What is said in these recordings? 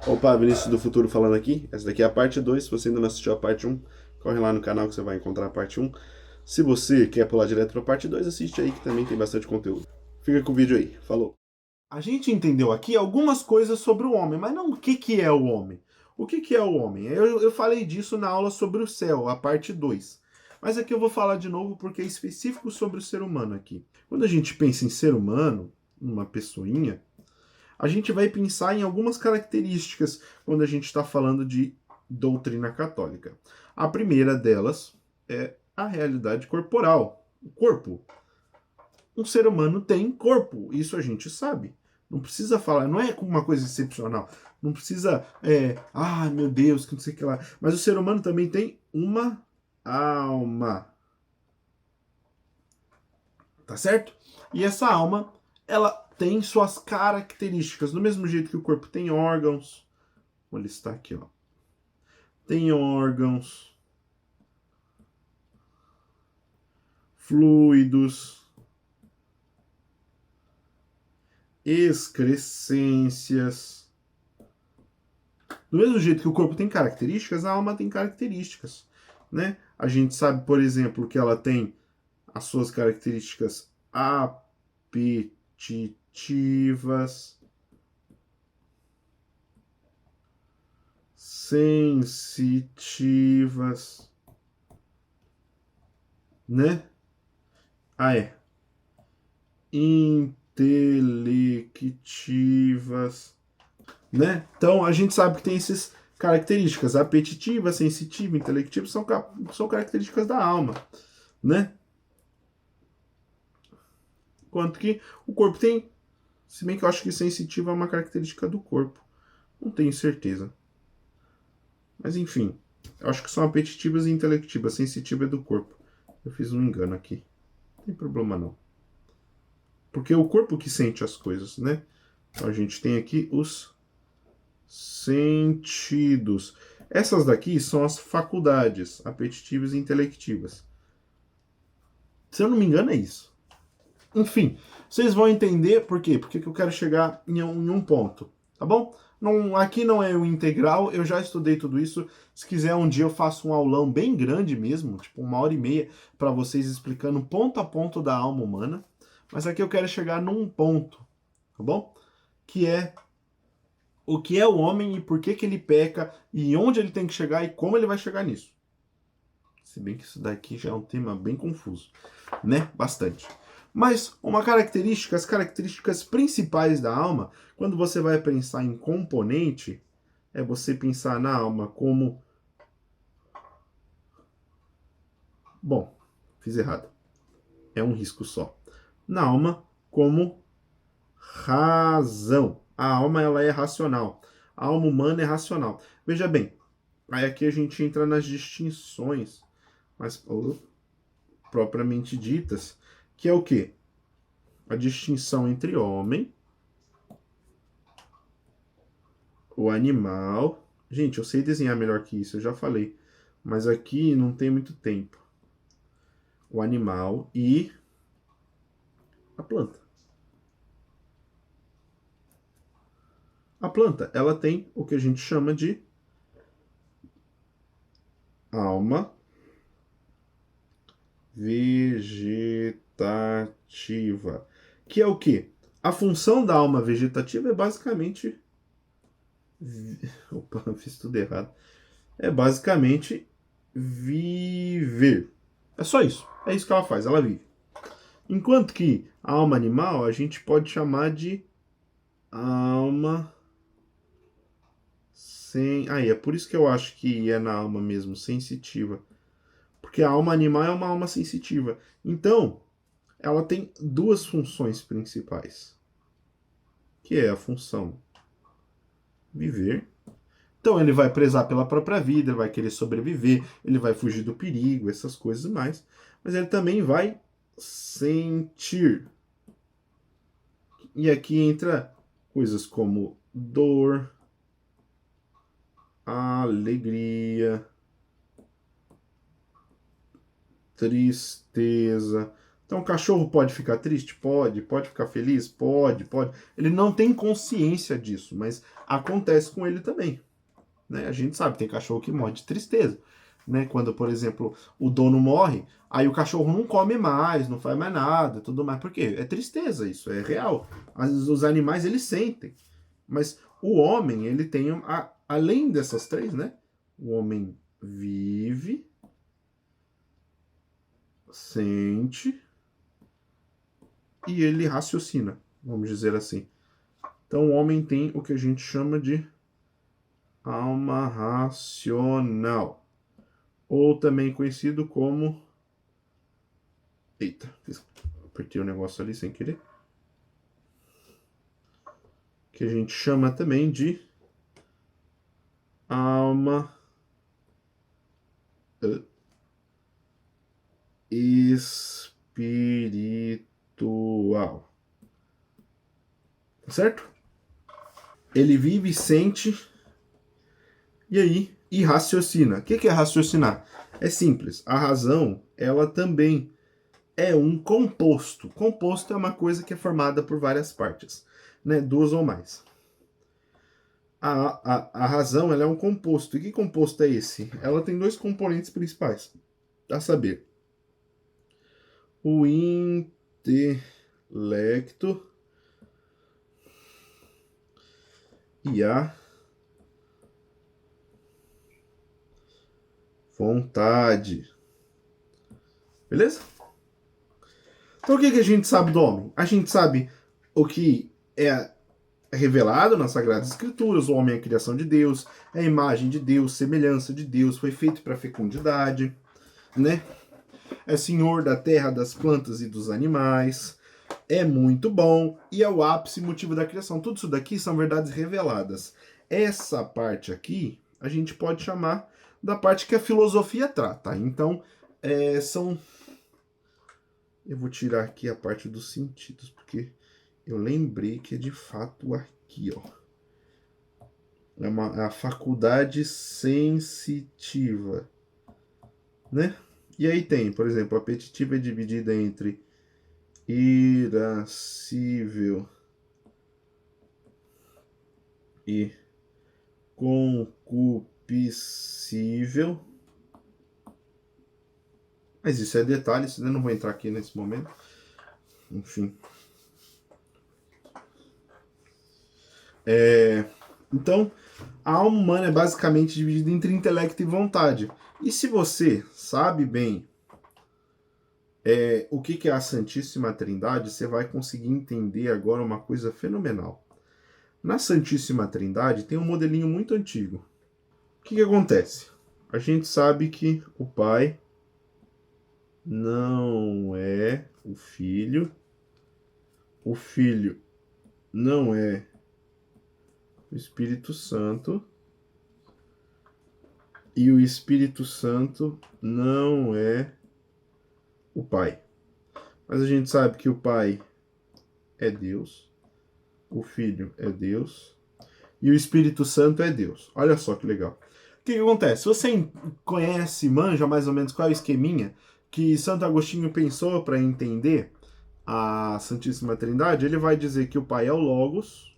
Opa, Vinícius do Futuro falando aqui. Essa daqui é a parte 2. Se você ainda não assistiu a parte um, corre lá no canal que você vai encontrar a parte um. Se você quer pular direto para a parte 2, assiste aí que também tem bastante conteúdo. Fica com o vídeo aí. Falou. A gente entendeu aqui algumas coisas sobre o homem, mas não o que, que é o homem. O que, que é o homem? Eu falei disso na aula sobre o céu, a parte 2. Mas aqui eu vou falar de novo porque é específico sobre o ser humano aqui. Quando a gente pensa em ser humano, uma pessoinha, a gente vai pensar em algumas características quando a gente está falando de doutrina católica. A primeira delas é a realidade corporal, o corpo. Um ser humano tem corpo, isso a gente sabe. Não precisa falar, não é uma coisa excepcional. Não precisa, meu Deus, que não sei o que lá. Mas o ser humano também tem uma alma, tá certo? E essa alma, ela tem suas características, do mesmo jeito que o corpo tem órgãos. Vou listar aqui, ó. Tem órgãos, fluidos, excrescências. Do mesmo jeito que o corpo tem características, a alma tem características, né? A gente sabe, por exemplo, que ela tem as suas características apetitivas, sensitivas, né? Ah, é. Intelectivas, né? Então a gente sabe que tem essas características, apetitiva, sensitiva, intelectiva, são características da alma, né? Enquanto que o corpo tem, se bem que eu acho que sensitiva é uma característica do corpo, não tenho certeza. Mas enfim, eu acho que são apetitivas e intelectivas, sensitiva é do corpo. Eu fiz um engano aqui, não tem problema não. Porque é o corpo que sente as coisas, né? Então a gente tem aqui os sentidos. Essas daqui são as faculdades apetitivas e intelectivas. Se eu não me engano, é isso. Enfim, vocês vão entender por quê? Porque eu quero chegar em um ponto, tá bom? Não, aqui não é o integral, eu já estudei tudo isso. Se quiser, um dia eu faço um aulão bem grande mesmo, tipo 1h30, para vocês explicando ponto a ponto da alma humana. Mas aqui eu quero chegar num ponto, tá bom? Que é o que é o homem e por que que ele peca e onde ele tem que chegar e como ele vai chegar nisso. Se bem que isso daqui já é um tema bem confuso, né? Bastante. Mas uma característica, as características principais da alma, quando você vai pensar em componente, é você pensar na alma como. Bom, fiz errado. É um risco só. Na alma como razão. A alma ela é racional. A alma humana é racional. Veja bem, aí aqui a gente entra nas distinções, mas propriamente ditas, que é o quê? A distinção entre homem, o animal. Gente, eu sei desenhar melhor que isso, eu já falei, mas aqui não tem muito tempo. O animal e a planta. A planta, ela tem o que a gente chama de alma vegetativa, que é o quê? A função da alma vegetativa é basicamente. Opa, fiz tudo errado. É basicamente viver. É só isso. É isso que ela faz, ela vive. Enquanto que a alma animal a gente pode chamar de alma sem. Aí, é por isso que eu acho que é na alma mesmo, sensitiva. Porque a alma animal é uma alma sensitiva. Então, ela tem duas funções principais, que é a função viver. Então ele vai prezar pela própria vida, ele vai querer sobreviver, ele vai fugir do perigo, essas coisas mais. Mas ele também vai sentir. E aqui entra coisas como dor, alegria, tristeza. Então o cachorro pode ficar triste? Pode. Pode ficar feliz? Pode. Ele não tem consciência disso, mas acontece com ele também. Né? A gente sabe, tem cachorro que morre de tristeza. Né? Quando, por exemplo, o dono morre, aí o cachorro não come mais, não faz mais nada, tudo mais. Por quê? É tristeza isso, é real. Os animais, eles sentem. Mas o homem, ele tem, além dessas três, né? O homem vive, sente e ele raciocina, vamos dizer assim. Então o homem tem o que a gente chama de alma racional, ou também conhecido como... Eita, apertei o negócio ali sem querer. Que a gente chama também de alma espiritual. Certo? Ele vive, sente e raciocina. O que é raciocinar? É simples. A razão, ela também é um composto. Composto é uma coisa que é formada por várias partes, né? 2 ou mais. A razão, ela é um composto. E que composto é esse? Ela tem 2 componentes principais, a saber, o intelecto e a vontade. Beleza? Então o que a gente sabe do homem? A gente sabe o que é revelado nas Sagradas Escrituras: o homem é a criação de Deus, é a imagem de Deus, semelhança de Deus, foi feito para fecundidade, né? É senhor da terra, das plantas e dos animais, é muito bom e é o ápice motivo da criação. Tudo isso daqui são verdades reveladas. Essa parte aqui a gente pode chamar da parte que a filosofia trata. Então, são... Eu vou tirar aqui a parte dos sentidos, porque eu lembrei que é de fato aqui, ó. É a faculdade sensitiva, né? E aí tem, por exemplo, a apetitiva é dividida entre irascível e concupiscível. Mas isso é detalhe, isso eu não vou entrar aqui nesse momento. Enfim. Então, a alma humana é basicamente dividida entre intelecto e vontade. E se você sabe bem o que é a Santíssima Trindade, você vai conseguir entender agora uma coisa fenomenal. Na Santíssima Trindade tem um modelinho muito antigo. O que acontece? A gente sabe que o Pai não é o Filho não é o Espírito Santo e o Espírito Santo não é o Pai. Mas a gente sabe que o Pai é Deus, o Filho é Deus e o Espírito Santo é Deus. Olha só que legal. O que acontece? Se você conhece, manja mais ou menos qual é o esqueminha que Santo Agostinho pensou para entender a Santíssima Trindade, ele vai dizer que o Pai é o Logos,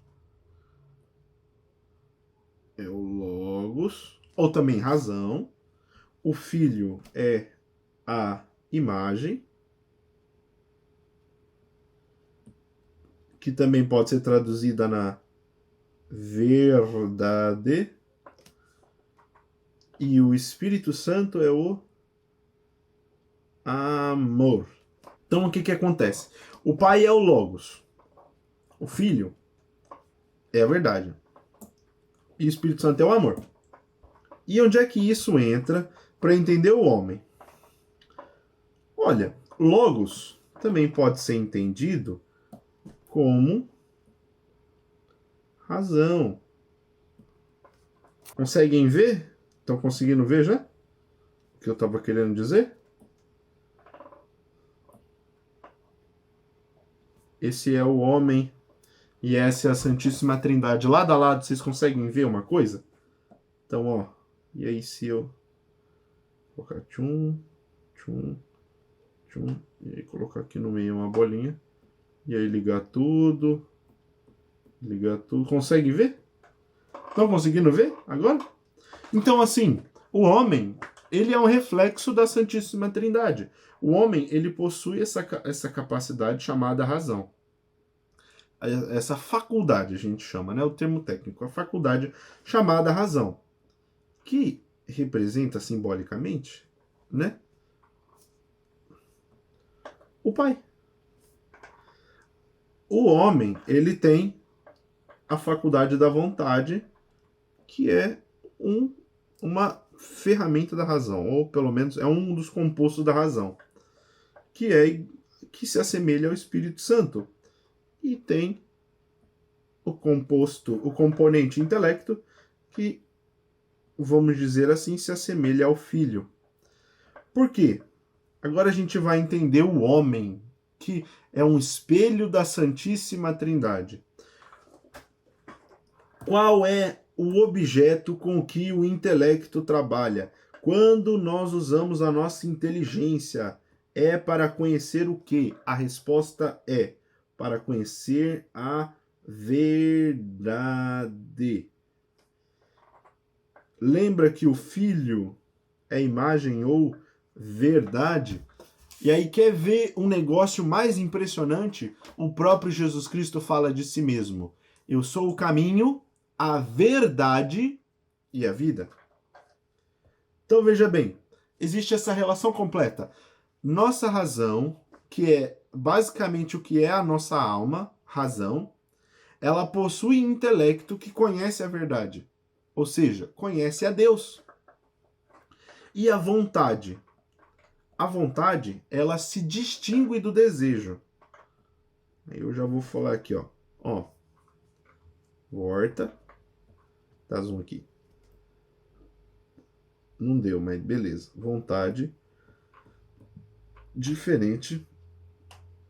ou também razão, o Filho é a imagem, que também pode ser traduzida na verdade, e o Espírito Santo é o amor. Então o que acontece? O Pai é o Logos, o Filho é a verdade, e o Espírito Santo é o amor. E onde é que isso entra para entender o homem? Olha, Logos também pode ser entendido como razão. Conseguem ver? Estão conseguindo ver já? O que eu estava querendo dizer? Esse é o homem e essa é a Santíssima Trindade. Lado a lado, vocês conseguem ver uma coisa? Então, ó. E aí, se eu colocar tchum, tchum, parte 1, e aí colocar aqui no meio uma bolinha, e aí ligar tudo, consegue ver? Estão conseguindo ver agora? Então, assim, o homem, ele é um reflexo da Santíssima Trindade. O homem, ele possui essa capacidade chamada razão. Essa faculdade, a gente chama, né? O termo técnico, a faculdade chamada razão, que representa simbolicamente, né? O Pai. O homem, ele tem a faculdade da vontade, que é uma ferramenta da razão, ou pelo menos é um dos compostos da razão, que se assemelha ao Espírito Santo. E tem o componente intelecto, que, vamos dizer assim, se assemelha ao Filho. Por quê? Agora a gente vai entender o homem, que é um espelho da Santíssima Trindade. Qual é o objeto com que o intelecto trabalha? Quando nós usamos a nossa inteligência, é para conhecer o quê? A resposta é para conhecer a verdade. Lembra que o Filho é imagem ou verdade? E aí, quer ver um negócio mais impressionante? O próprio Jesus Cristo fala de si mesmo: eu sou o caminho, a verdade e a vida. Então veja bem, existe essa relação completa. Nossa razão, que é basicamente o que é a nossa alma, razão, ela possui intelecto que conhece a verdade, ou seja, conhece a Deus. E a vontade? A vontade, ela se distingue do desejo. Aí eu já vou falar aqui, ó. Volta. Dá zoom aqui. Não deu, mas beleza. Vontade diferente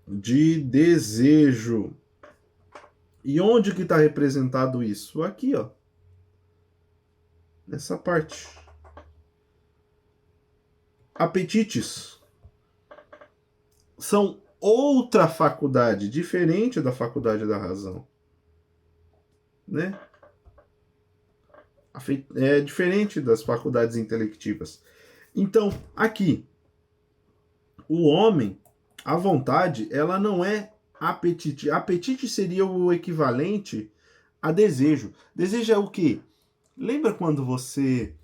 de desejo. E onde que está representado isso? Aqui, ó. Nessa parte. Apetites são outra faculdade, diferente da faculdade da razão. Né? É diferente das faculdades intelectivas. Então, aqui, o homem, a vontade, ela não é apetite. Apetite seria o equivalente a desejo. Desejo é o quê? Lembra quando você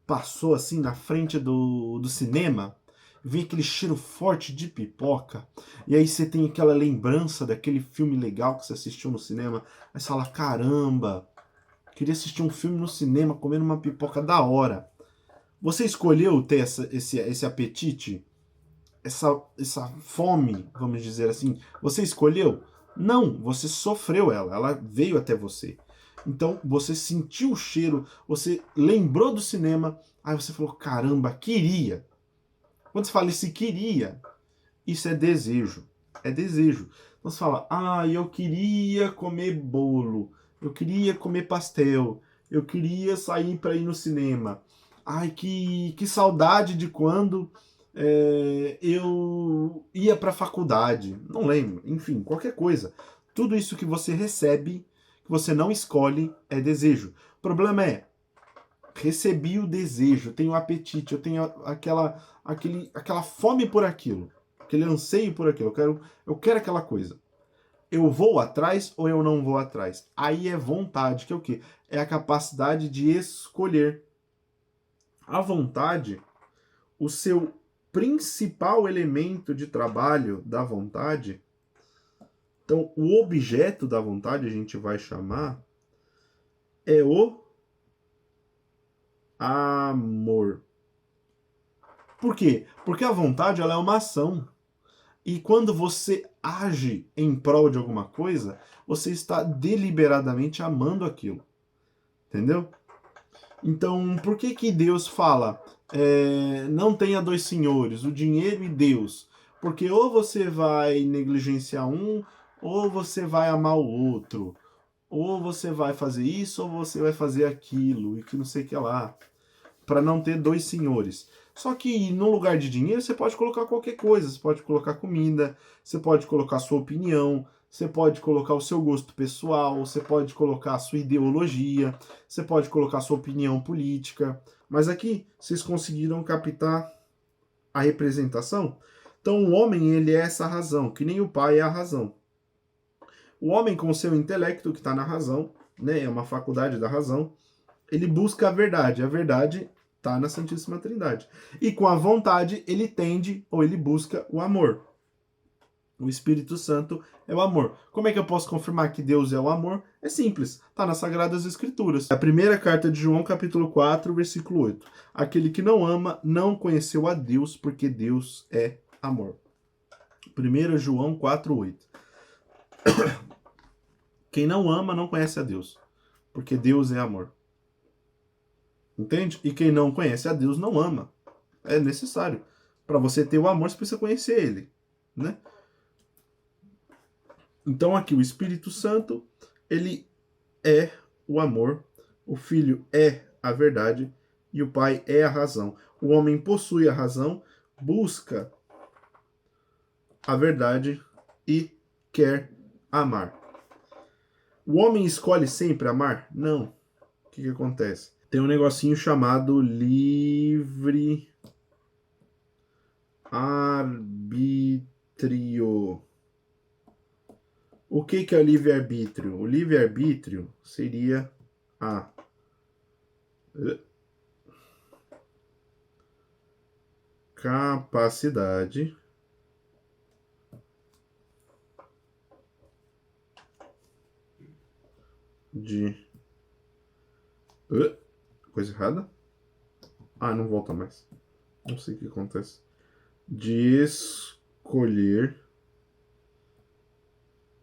passou assim na frente do cinema, vê aquele cheiro forte de pipoca, e aí você tem aquela lembrança daquele filme legal que você assistiu no cinema, aí você fala, caramba, queria assistir um filme no cinema comendo uma pipoca da hora. Você escolheu ter esse apetite? Essa fome, vamos dizer assim, você escolheu? Não, você sofreu ela veio até você. Então você sentiu o cheiro, você lembrou do cinema, aí você falou, caramba, queria. Quando você fala esse queria, isso é desejo. É desejo. Então você fala, eu queria comer bolo, eu queria comer pastel, eu queria sair para ir no cinema. Ai, que saudade de quando eu ia para a faculdade. Não lembro. Enfim, qualquer coisa. Tudo isso que você recebe, que você não escolhe, é desejo. O problema é, recebi o desejo, eu tenho o apetite, eu tenho aquela fome por aquilo, aquele anseio por aquilo, eu quero aquela coisa. Eu vou atrás ou eu não vou atrás? Aí é vontade, que é o quê? É a capacidade de escolher. A vontade, o seu principal elemento de trabalho da vontade, então o objeto da vontade a gente vai chamar, é o amor. Por quê? Porque a vontade ela é uma ação. E quando você age em prol de alguma coisa, você está deliberadamente amando aquilo. Entendeu? Então, por que Deus fala não tenha dois senhores, o dinheiro e Deus? Porque ou você vai negligenciar um, ou você vai amar o outro. Ou você vai fazer isso, ou você vai fazer aquilo, e que não sei o que lá. Para não ter dois senhores. Só que no lugar de dinheiro você pode colocar qualquer coisa, você pode colocar comida, você pode colocar a sua opinião, você pode colocar o seu gosto pessoal, você pode colocar a sua ideologia, você pode colocar a sua opinião política. Mas aqui vocês conseguiram captar a representação? Então o homem, ele é essa razão, que nem o pai é a razão. O homem com o seu intelecto, que está na razão, né, é uma faculdade da razão, ele busca a verdade está na Santíssima Trindade. E com a vontade, ele tende ou ele busca o amor. O Espírito Santo é o amor. Como é que eu posso confirmar que Deus é o amor? É simples, está nas Sagradas Escrituras. A primeira carta de João, capítulo 4, versículo 8. Aquele que não ama não conheceu a Deus, porque Deus é amor. 1 João 4, 8. Quem não ama não conhece a Deus, porque Deus é amor. Entende? E quem não conhece a Deus não ama. É necessário. Para você ter o amor, você precisa conhecer ele, né? Então aqui o Espírito Santo, ele é o amor, o Filho é a verdade e o Pai é a razão. O homem possui a razão, busca a verdade e quer amar. O homem escolhe sempre amar? Não. O que acontece? Tem um negocinho chamado livre arbítrio. O que é o livre-arbítrio? O livre-arbítrio seria a capacidade de... Coisa errada? Ah, não volta mais. Não sei o que acontece. De escolher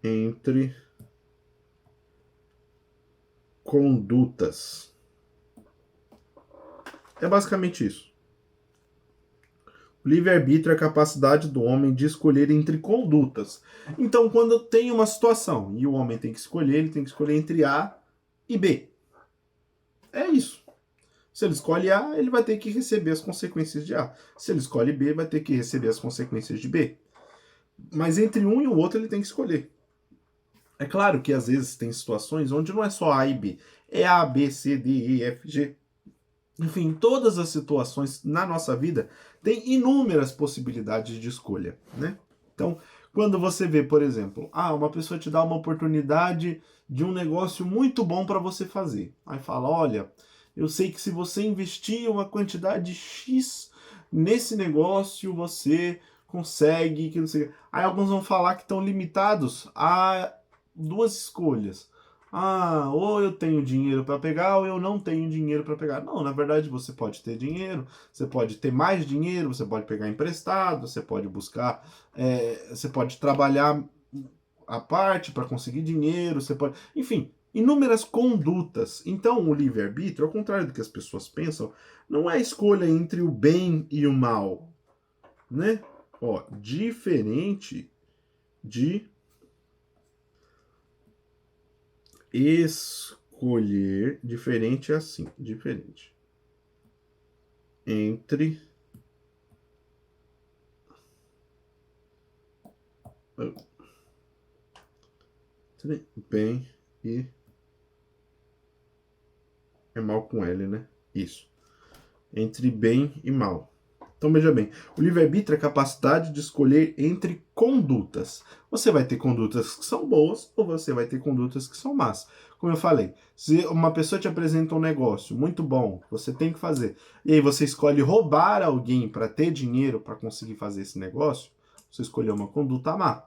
entre condutas. É basicamente isso. O livre-arbítrio é a capacidade do homem de escolher entre condutas. Então, quando tem uma situação e o homem tem que escolher, ele tem que escolher entre A e B. É isso. Se ele escolhe A, ele vai ter que receber as consequências de A. Se ele escolhe B, vai ter que receber as consequências de B. Mas entre um e o outro ele tem que escolher. É claro que às vezes tem situações onde não é só A e B, é A, B, C, D, E, F, G. Enfim, todas as situações na nossa vida têm inúmeras possibilidades de escolha, né? Então, quando você vê, por exemplo, uma pessoa te dá uma oportunidade de um negócio muito bom para você fazer. Aí fala, olha, eu sei que se você investir uma quantidade X nesse negócio, você consegue... Que não sei. Aí alguns vão falar que estão limitados a duas escolhas. Ou eu tenho dinheiro para pegar, ou eu não tenho dinheiro para pegar. Não, na verdade você pode ter dinheiro, você pode ter mais dinheiro, você pode pegar emprestado, você pode buscar, você pode trabalhar à parte para conseguir dinheiro, você pode... Enfim, inúmeras condutas. Então o livre-arbítrio, ao contrário do que as pessoas pensam, não é a escolha entre o bem e o mal, né? Diferente de escolher, diferente assim, diferente entre bem e é mal com L, né? Isso. Entre bem e mal. Então veja bem, o livre-arbítrio é a capacidade de escolher entre condutas. Você vai ter condutas que são boas ou você vai ter condutas que são más. Como eu falei, se uma pessoa te apresenta um negócio muito bom, você tem que fazer, e aí você escolhe roubar alguém para ter dinheiro para conseguir fazer esse negócio, você escolheu uma conduta má.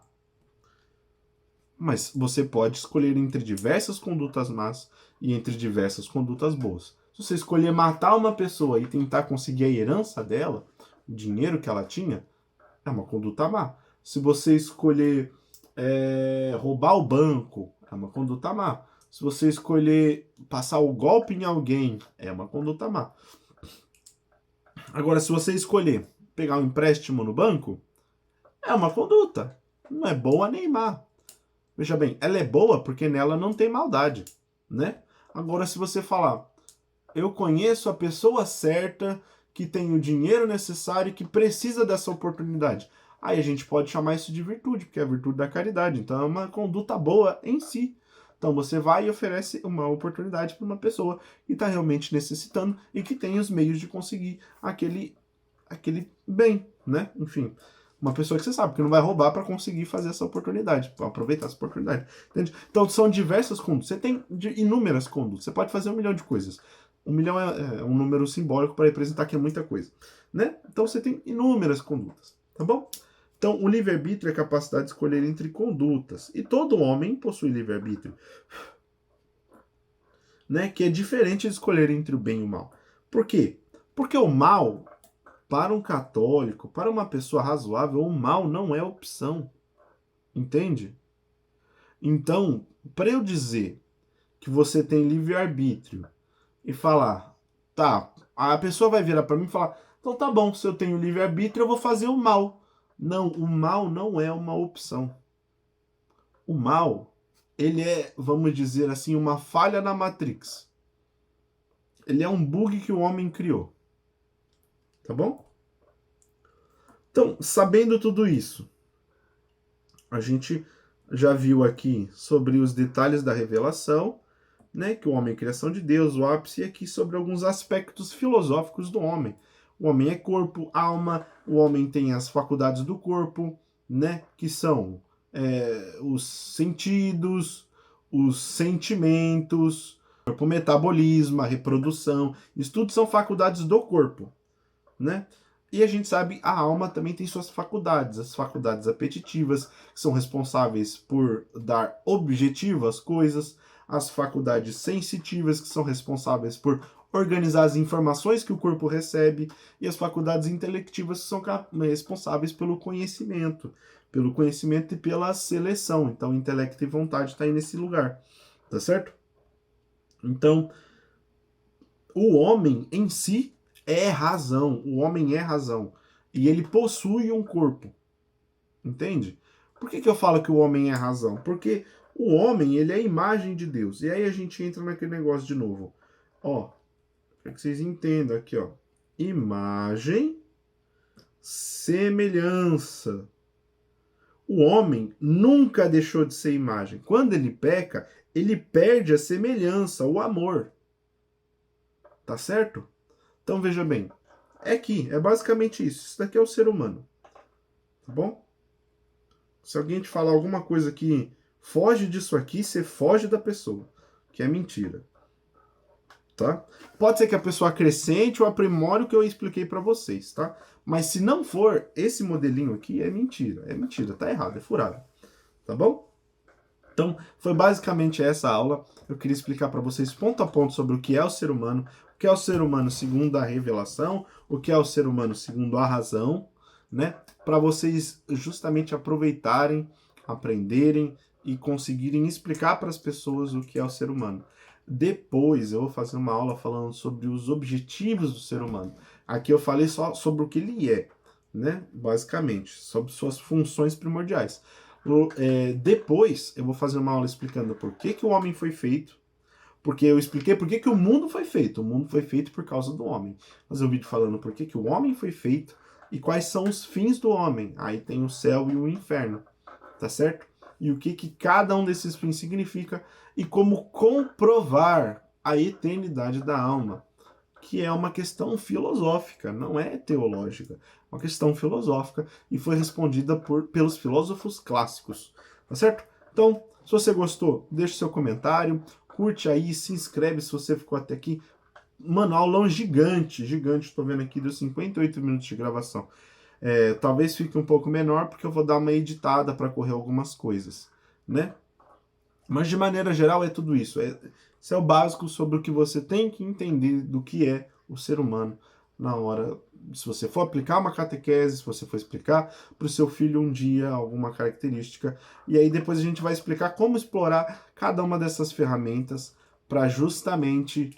Mas você pode escolher entre diversas condutas más e entre diversas condutas boas. Se você escolher matar uma pessoa e tentar conseguir a herança dela, o dinheiro que ela tinha, é uma conduta má. Se você escolher roubar o banco, é uma conduta má. Se você escolher passar o golpe em alguém, é uma conduta má. Agora, se você escolher pegar um empréstimo no banco, é uma conduta. Não é boa nem má. Veja bem, ela é boa porque nela não tem maldade, né? Agora, se você falar, eu conheço a pessoa certa que tem o dinheiro necessário e que precisa dessa oportunidade. Aí a gente pode chamar isso de virtude, porque é a virtude da caridade. Então é uma conduta boa em si. Então você vai e oferece uma oportunidade para uma pessoa que está realmente necessitando e que tem os meios de conseguir aquele bem, né? Enfim, uma pessoa que você sabe que não vai roubar para conseguir fazer essa oportunidade, para aproveitar essa oportunidade, entende? Então são diversas condutas. Você tem inúmeras condutas. Você pode fazer 1 milhão de coisas. 1 milhão é um número simbólico para representar que é muita coisa, né? Então você tem inúmeras condutas, tá bom? Então, o livre-arbítrio é a capacidade de escolher entre condutas. E todo homem possui livre-arbítrio, né? Que é diferente de escolher entre o bem e o mal. Por quê? Porque o mal, para um católico, para uma pessoa razoável, o mal não é opção. Entende? Então, para eu dizer que você tem livre-arbítrio e falar, tá, a pessoa vai virar para mim e falar, então tá bom, se eu tenho livre-arbítrio, eu vou fazer o mal. Não, o mal não é uma opção. O mal, ele é, vamos dizer assim, uma falha na Matrix. Ele é um bug que o homem criou. Tá bom? Então, sabendo tudo isso, a gente já viu aqui sobre os detalhes da revelação, né, que o homem é criação de Deus, o ápice, e aqui sobre alguns aspectos filosóficos do homem. O homem é corpo, alma, o homem tem as faculdades do corpo, né, que são os sentidos, os sentimentos, o metabolismo, a reprodução, isso tudo são faculdades do corpo, né? E a gente sabe, a alma também tem suas faculdades, as faculdades apetitivas, que são responsáveis por dar objetivo às coisas, as faculdades sensitivas, que são responsáveis por organizar as informações que o corpo recebe, e as faculdades intelectivas, que são responsáveis pelo conhecimento e pela seleção. Então, intelecto e vontade está aí nesse lugar, tá certo? Então, o homem em si é razão, o homem é razão, e ele possui um corpo, entende? Por que eu falo que o homem é razão? Porque o homem, ele é a imagem de Deus, e aí a gente entra naquele negócio de novo, ó, para que vocês entendam aqui, ó, imagem, semelhança. O homem nunca deixou de ser imagem. Quando ele peca, ele perde a semelhança, o amor, tá certo? Então veja bem, é basicamente isso. Isso daqui é o ser humano, tá bom? Se alguém te falar alguma coisa que foge disso aqui, você foge da pessoa, que é mentira, tá? Pode ser que a pessoa acrescente ou aprimore o que eu expliquei para vocês, tá? Mas se não for, esse modelinho aqui é mentira, tá errado, é furado, tá bom? Então, foi basicamente essa aula. Eu queria explicar para vocês ponto a ponto sobre o que é o ser humano, o que é o ser humano segundo a revelação, o que é o ser humano segundo a razão, né? Para vocês justamente aproveitarem, aprenderem e conseguirem explicar para as pessoas o que é o ser humano. Depois eu vou fazer uma aula falando sobre os objetivos do ser humano. Aqui eu falei só sobre o que ele é, né? Basicamente, sobre suas funções primordiais. Depois eu vou fazer uma aula explicando por que o homem foi feito, porque eu expliquei por que o mundo foi feito. O mundo foi feito por causa do homem. Vou fazer um vídeo falando por que o homem foi feito e quais são os fins do homem. Aí tem o céu e o inferno, tá certo? E o que cada um desses fins significa e como comprovar a eternidade da alma, que é uma questão filosófica, não é teológica, uma questão filosófica e foi respondida pelos filósofos clássicos, tá certo? Então, se você gostou, deixe seu comentário, curte aí, se inscreve se você ficou até aqui. Mano, aulão gigante, tô vendo aqui, deu 58 minutos de gravação. Talvez fique um pouco menor, porque eu vou dar uma editada para correr algumas coisas, né? Mas de maneira geral é tudo isso. Isso é o básico sobre o que você tem que entender do que é o ser humano na hora. Se você for aplicar uma catequese, se você for explicar para o seu filho um dia alguma característica, e aí depois a gente vai explicar como explorar cada uma dessas ferramentas para justamente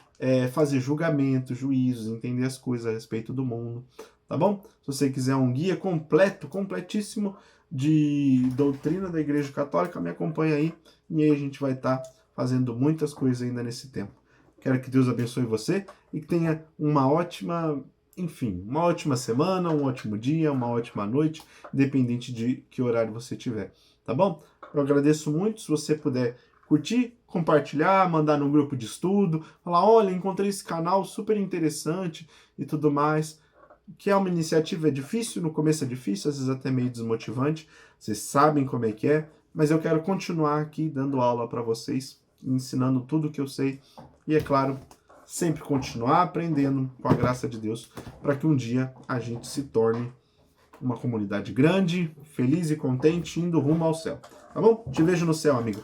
fazer julgamento, juízos, entender as coisas a respeito do mundo, tá bom? Se você quiser um guia completo, completíssimo de doutrina da Igreja Católica, me acompanha aí, e aí a gente vai estar fazendo muitas coisas ainda nesse tempo. Quero que Deus abençoe você e que tenha uma ótima Enfim, uma ótima semana, um ótimo dia, uma ótima noite, independente de que horário você tiver, tá bom? Eu agradeço muito se você puder curtir, compartilhar, mandar no grupo de estudo, falar, olha, encontrei esse canal super interessante e tudo mais, que é uma iniciativa, é difícil, no começo é difícil, às vezes até meio desmotivante, vocês sabem como é que é, mas eu quero continuar aqui dando aula para vocês, ensinando tudo que eu sei e, é claro, sempre continuar aprendendo com a graça de Deus, para que um dia a gente se torne uma comunidade grande, feliz e contente, indo rumo ao céu. Tá bom? Te vejo no céu, amigo.